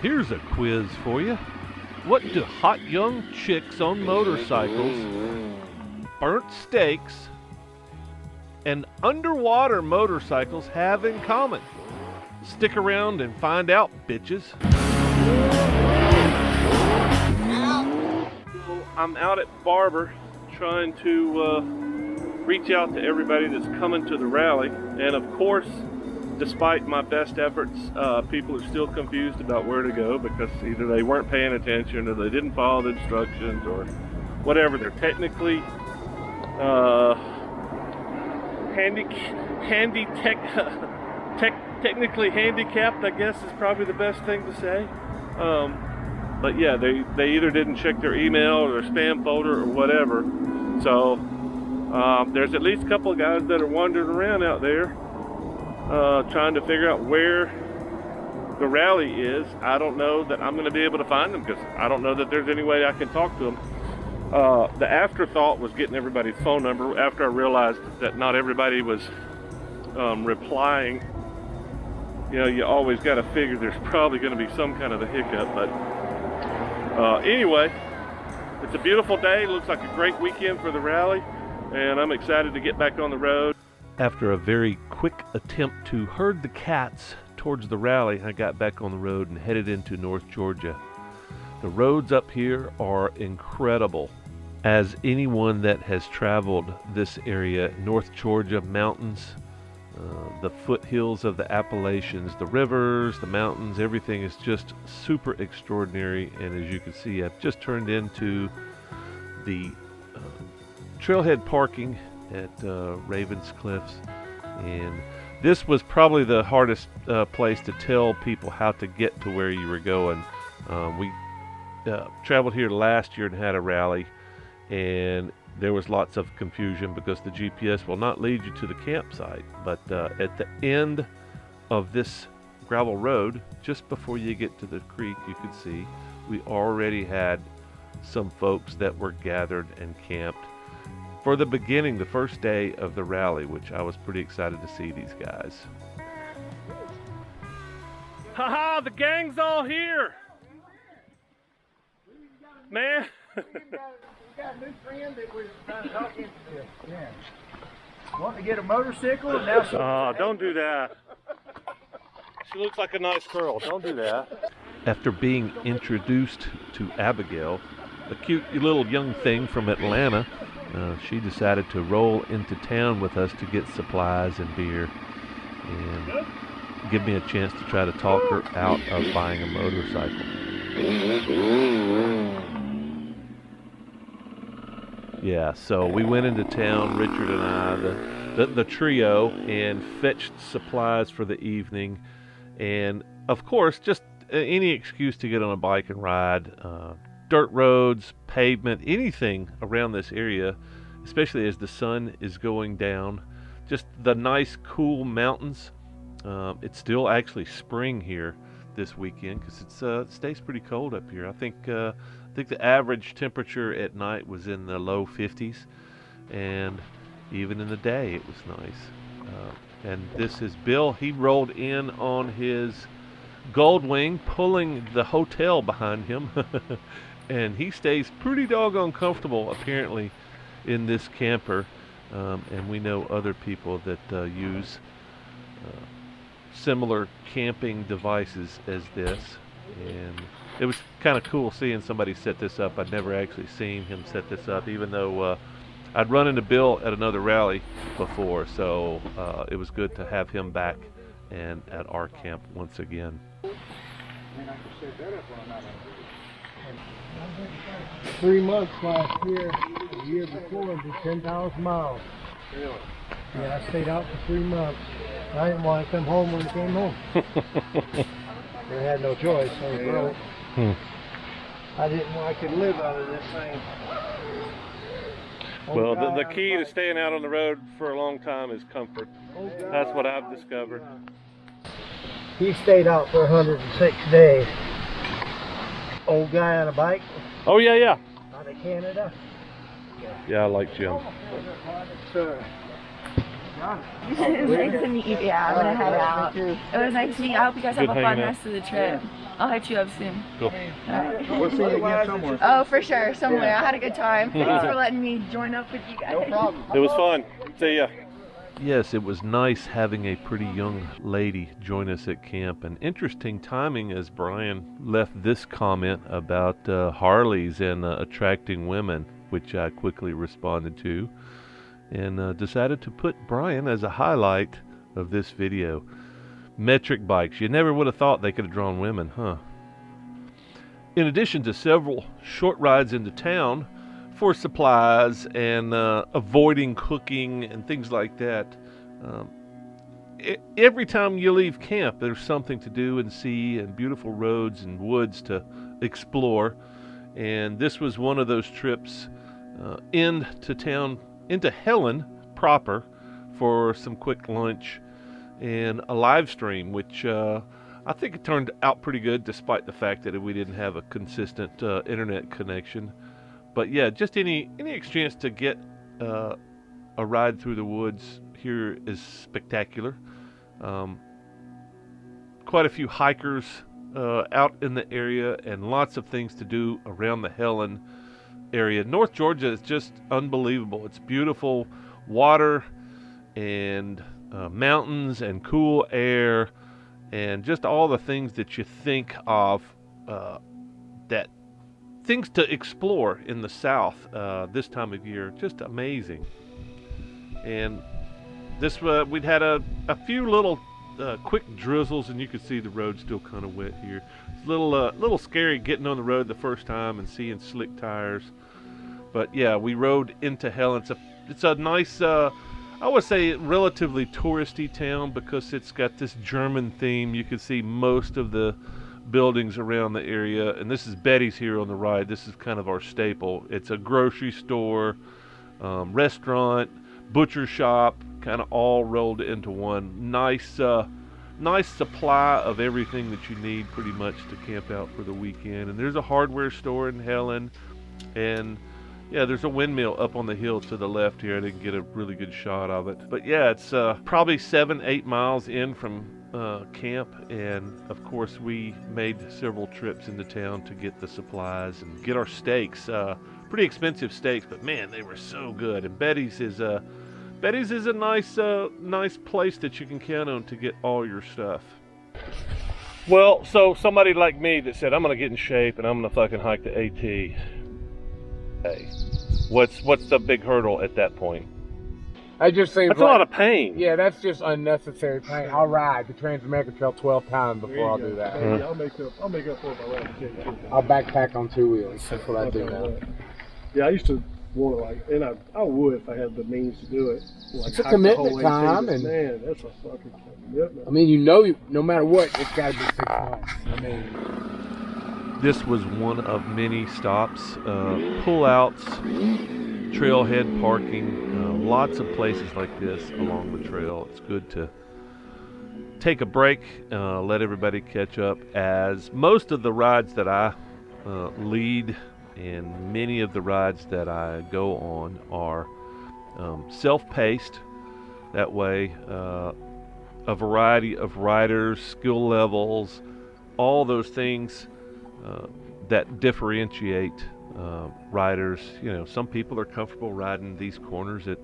Here's a quiz for you. What do hot young chicks on motorcycles, burnt steaks, and underwater motorcycles have in common? Stick around and find out, bitches. I'm out at Barber trying to reach out to everybody that's coming to the rally, and of course, despite my best efforts, people are still confused about where to go because either they weren't paying attention or they didn't follow the instructions or whatever. They're technically technically handicapped, I guess is probably the best thing to say. But yeah, they either didn't check their email or their spam folder or whatever. So there's at least a couple of guys that are wandering around out there trying to figure out where the rally is. I don't know that I'm going to be able to find them because I don't know that there's any way I can talk to them. The afterthought was getting everybody's phone number after I realized that not everybody was replying. You know, you always got to figure there's probably going to be some kind of a hiccup, but anyway, it's a beautiful day. Looks like a great weekend for the rally, and I'm excited to get back on the road. After a very quick attempt to herd the cats towards the rally, I got back on the road and headed into North Georgia. The roads up here are incredible. As anyone that has traveled this area, North Georgia mountains, the foothills of the Appalachians, the rivers, the mountains, everything is just super extraordinary. And as you can see, I've just turned into the trailhead parking at Ravens Cliffs, and this was probably the hardest place to tell people how to get to where you were going. We traveled here last year and had a rally, and there was lots of confusion because the GPS will not lead you to the campsite. But at the end of this gravel road, just before you get to the creek, you could see we already had some folks that were gathered and camped for the beginning, the first day of the rally, which I was pretty excited to see these guys. Haha, the gang's all here! Man! We got a new friend that we're trying to talk into this. Yeah. Want to get a motorcycle? And now Oh, don't do that. She looks like a nice girl. Don't do that. After being introduced to Abigail, a cute little young thing from Atlanta, she decided to roll into town with us to get supplies and beer and give me a chance to try to talk her out of buying a motorcycle. Yeah, so we went into town, Richard and I, the trio, and fetched supplies for the evening. And of course, just any excuse to get on a bike and ride. Dirt roads, pavement, anything around this area, especially as the sun is going down. Just the nice, cool mountains. It's still actually spring here this weekend because it stays pretty cold up here. I think the average temperature at night was in the low 50s, and even in the day it was nice. And this is Bill. He rolled in on his Goldwing, pulling the hotel behind him. And he stays pretty doggone comfortable, apparently, in this camper. And we know other people that use similar camping devices as this. And it was kind of cool seeing somebody set this up. I'd never actually seen him set this up, even though I'd run into Bill at another rally before. So it was good to have him back and at our camp once again. 3 months last year, the year before, did 10,000 miles. Really? Yeah, I stayed out for 3 months. I didn't want to come home when I came home. I had no choice. I was broke. I could live out of this thing. Well, the key to staying out on the road for a long time is comfort. That's what I've discovered. He stayed out for 106 days. Old guy on a bike. Oh, yeah. Out of Canada. Yeah, I like Jim. Nice to meet you. Yeah, I'm gonna head out. It was nice to meet you. I hope you guys have a fun rest of the trip. I'll hit you up soon. Cool. We'll see you again somewhere. Oh, for sure, somewhere. I had a good time. Thanks for letting me join up with you guys. No problem. It was fun. See ya. Yes, it was nice having a pretty young lady join us at camp, and interesting timing as Brian left this comment about Harleys and attracting women, which I quickly responded to, and decided to put Brian as a highlight of this video. Metric bikes. You never would have thought they could have drawn women, huh? In addition to several short rides into town for supplies and avoiding cooking and things like that, every time you leave camp, there's something to do and see, and beautiful roads and woods to explore. And this was one of those trips into town, into Helen proper, for some quick lunch and a live stream, which I think it turned out pretty good, despite the fact that we didn't have a consistent internet connection. But yeah, just any chance to get a ride through the woods here is spectacular. Quite a few hikers out in the area, and lots of things to do around the Helen area. North Georgia is just unbelievable. It's beautiful water and mountains and cool air, and just all the things that you think of, that things to explore in the South this time of year. Just amazing. And this we'd had a few little quick drizzles, and you could see the road still kind of wet here. It's a little scary getting on the road the first time and seeing slick tires. But yeah, we rode into Helen. It's a nice, I would say, relatively touristy town, because it's got this German theme. You can see most of the buildings around the area, and this is Betty's here on the right. This is kind of our staple. It's a grocery store, restaurant, butcher shop, kind of all rolled into one. Nice supply of everything that you need pretty much to camp out for the weekend. And there's a hardware store in Helen, and yeah, there's a windmill up on the hill to the left here. I didn't get a really good shot of it. But yeah, it's probably 7-8 miles in from camp. And of course, we made several trips into town to get the supplies and get our steaks. Pretty expensive steaks, but man, they were so good. And Betty's is a nice place that you can count on to get all your stuff. Well, so somebody like me that said, I'm going to get in shape and I'm going to fucking hike the AT. Hey, what's the big hurdle at that point? I just think That's a lot of pain. Yeah, that's just unnecessary pain. I'll ride the Trans-American Trail 12 times before I'll do that. Hey, I'll make up for it by riding the King. I'll backpack on 2 wheels. That's what I do now. Yeah, I used to want to, and I would if I had the means to do it. It's a commitment time, and man, that's a fucking commitment. I mean, no matter what, it's got to be 6 months. I mean, this was one of many stops, pull-outs, trailhead parking, lots of places like this along the trail. It's good to take a break, let everybody catch up, as most of the rides that I lead and many of the rides that I go on are self-paced. That way, a variety of riders, skill levels, all those things that differentiate riders. You know, some people are comfortable riding these corners at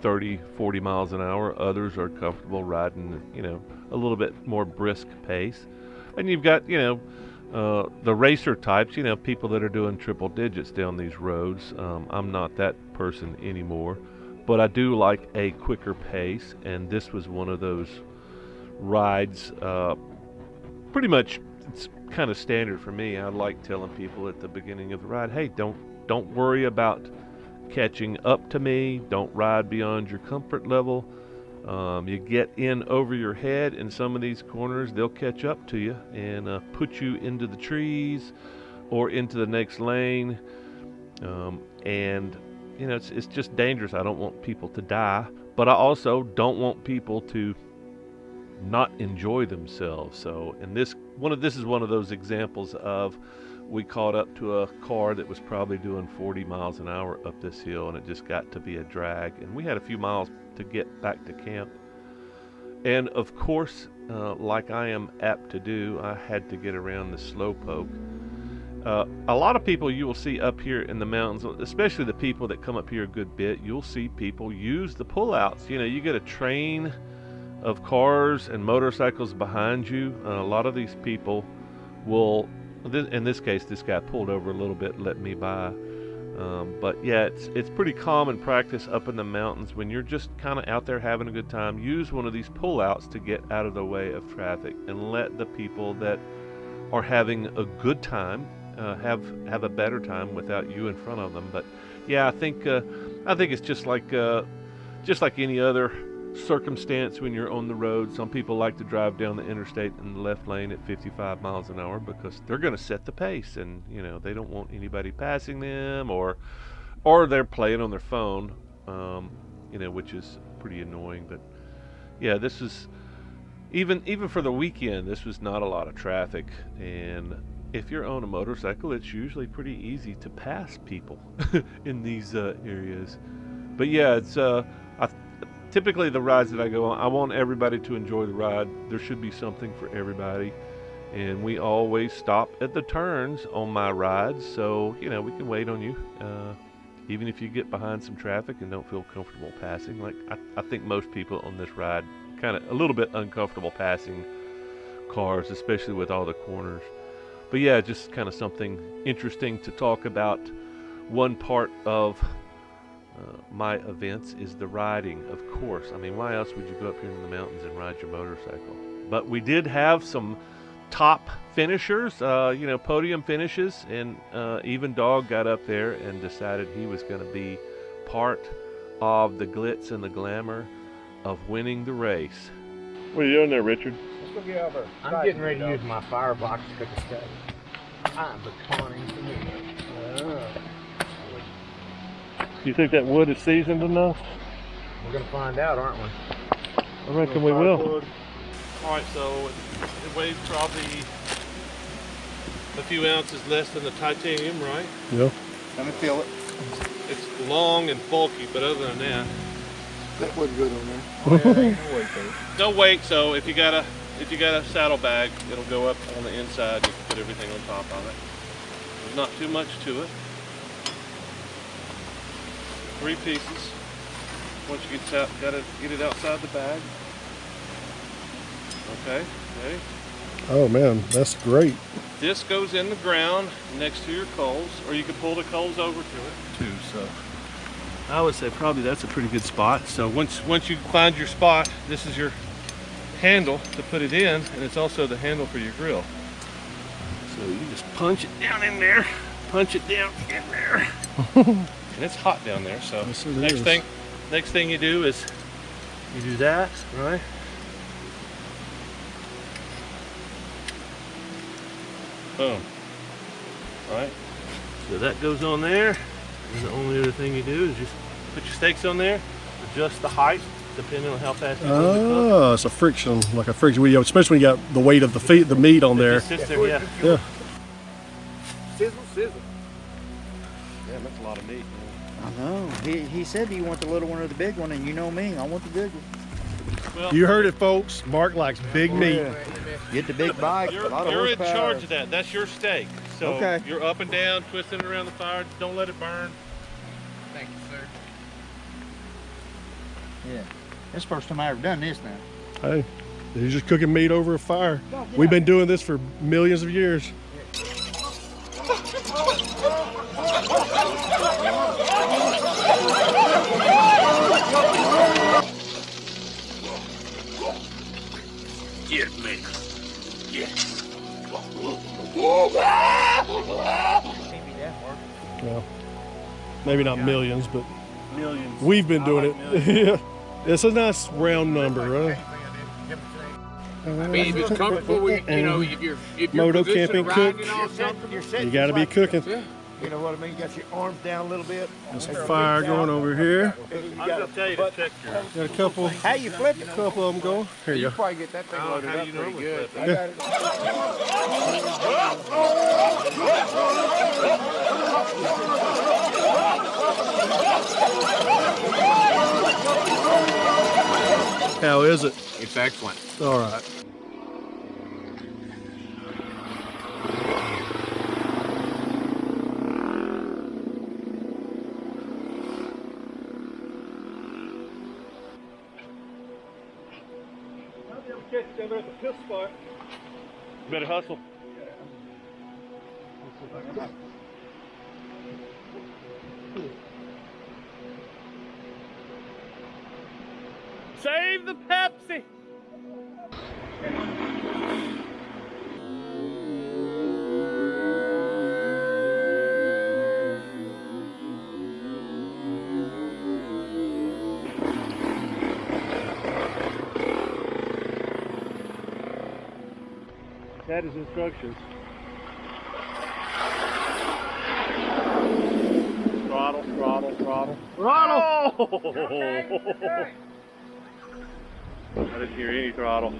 30, 40 miles an hour. Others are comfortable riding, a little bit more brisk pace. And you've got, the racer types, people that are doing triple digits down these roads. I'm not that person anymore, but I do like a quicker pace, and this was one of those rides. Pretty much, it's kind of standard for me. I like telling people at the beginning of the ride, hey, don't worry about catching up to me. Don't ride beyond your comfort level. You get in over your head in some of these corners, they'll catch up to you and put you into the trees or into the next lane. And it's just dangerous. I don't want people to die, but I also don't want people to not enjoy themselves. So, and this is one of those examples of, we caught up to a car that was probably doing 40 miles an hour up this hill, and it just got to be a drag. And we had a few miles to get back to camp. And of course, like I am apt to do, I had to get around the slowpoke. A lot of people you will see up here in the mountains, especially the people that come up here a good bit, you'll see people use the pullouts. You know, you get a train of cars and motorcycles behind you. A lot of these people will, in this case, this guy pulled over a little bit and let me by. But yeah, it's pretty common practice up in the mountains when you're just kind of out there having a good time. Use one of these pullouts to get out of the way of traffic and let the people that are having a good time have a better time without you in front of them. But yeah, I think it's just like any other circumstance when you're on the road. Some people like to drive down the interstate in the left lane at 55 miles an hour because they're going to set the pace, and you know, they don't want anybody passing them, or they're playing on their phone, you know, which is pretty annoying. But yeah, this is even for the weekend, this was not a lot of traffic, and if you're on a motorcycle, it's usually pretty easy to pass people in these areas. But yeah, it's typically the rides that I go on, I want everybody to enjoy the ride. There should be something for everybody, and we always stop at the turns on my rides, so you know, we can wait on you, even if you get behind some traffic and don't feel comfortable passing. Like I think most people on this ride kind of a little bit uncomfortable passing cars, especially with all the corners. But yeah, just kind of something interesting to talk about. One part of my events is the riding, of course. I mean, why else would you go up here in the mountains and ride your motorcycle? But we did have some top finishers, you know, podium finishes, and even Dog got up there and decided he was going to be part of the glitz and the glamour of winning the race. What are you doing there, Richard? Let's go get over. I'm getting ready to use my firebox to cook a steak. I'm becoming familiar. You think that wood is seasoned enough? We're going to find out, aren't we? I reckon we will. Alright, so it weighs probably a few ounces less than the titanium, right? Yeah. Let me feel it. It's long and bulky, but other than that, That wasn't good on there. Oh, yeah, no weight there. no weight. So if you got a saddlebag, it'll go up on the inside. You can put everything on top of it. There's not too much to it. 3 pieces. Once you gotta get it outside the bag. Okay, ready? Oh man, that's great. This goes in the ground next to your coals, or you can pull the coals over to it too. So I would say probably that's a pretty good spot. So once you find your spot, this is your handle to put it in, and it's also the handle for your grill. So you just punch it down in there, punch it down in there. And it's hot down there, so Yes, it next thing you do is you do that, right? Boom. Right? So that goes on there. And the only other thing you do is just put your steaks on there, adjust the height depending on how fast you want it to cook. Oh, it's a friction, like a friction video, especially when you got the weight of the meat on It there. just sits there, yeah. Yeah. Sizzle, sizzle. Yeah, that's a lot of meat. I know. He said, do you want the little one or the big one? And you know me, I want the big one. Well, You heard it, folks. Mark likes big meat. Get the big bike, a lot of you're in horsepower. charge of that. That's your steak. So Okay. you're up and down, twisting it around the fire. Don't let it burn. Thank you, sir. Yeah. This is the first time I ever done this now. Hey, you're just cooking meat over a fire. We've been doing this for millions of years. Get me. Yeah. Well, maybe not millions, but Millions. we've been doing it. Yeah. It's a nice round number, right? I mean, if it's comfortable, you know, if you're Moto positioned camping riding cook. off something, You got to be cooking. Yeah. You know what I mean? Got your arms down a little bit. There's a fire going over here. I'm gonna tell you to check your. Got a couple of them going. Here you go. Probably get that thing loaded up pretty good. I got it. How is it? It's excellent. All right. Better hustle. Save the Pepsi. That is instructions. Throttle, throttle, throttle. Throttle! Oh! I didn't hear any throttle.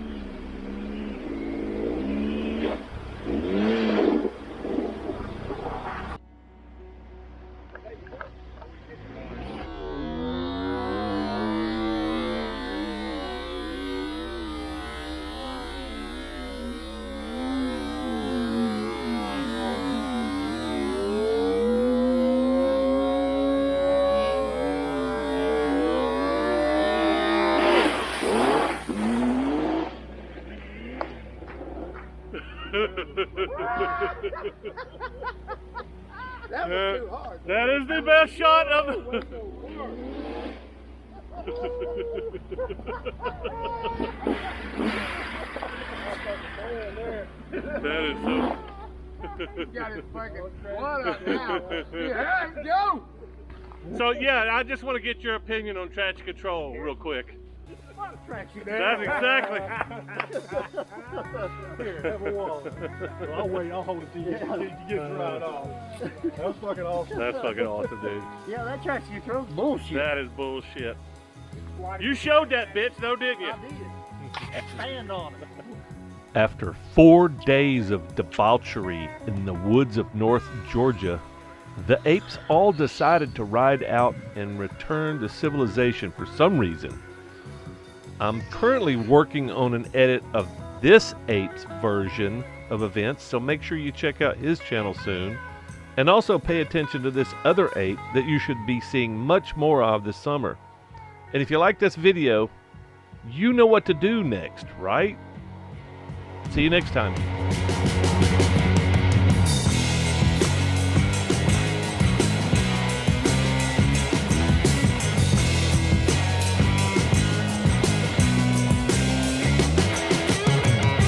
That was too hard. That is the best shot of the. That is so. Got his fucking blood up now. Yeah, go! So yeah, I just want to get your opinion on traction control real quick. That's exactly. Here, have a wall. Well, I'll wait. I'll hold it till you get it right off. That was fucking awesome. That's fucking awesome, dude. Yeah, that traction control's bullshit. That is bullshit. You showed that bitch, though, didn't you? I did. Expand on it. After 4 days of debauchery in the woods of North Georgia, the apes all decided to ride out and return to civilization for some reason. I'm currently working on an edit of this ape's version of events, so make sure you check out his channel soon. And also pay attention to this other ape that you should be seeing much more of this summer. And if you like this video, you know what to do next, right? See you next time.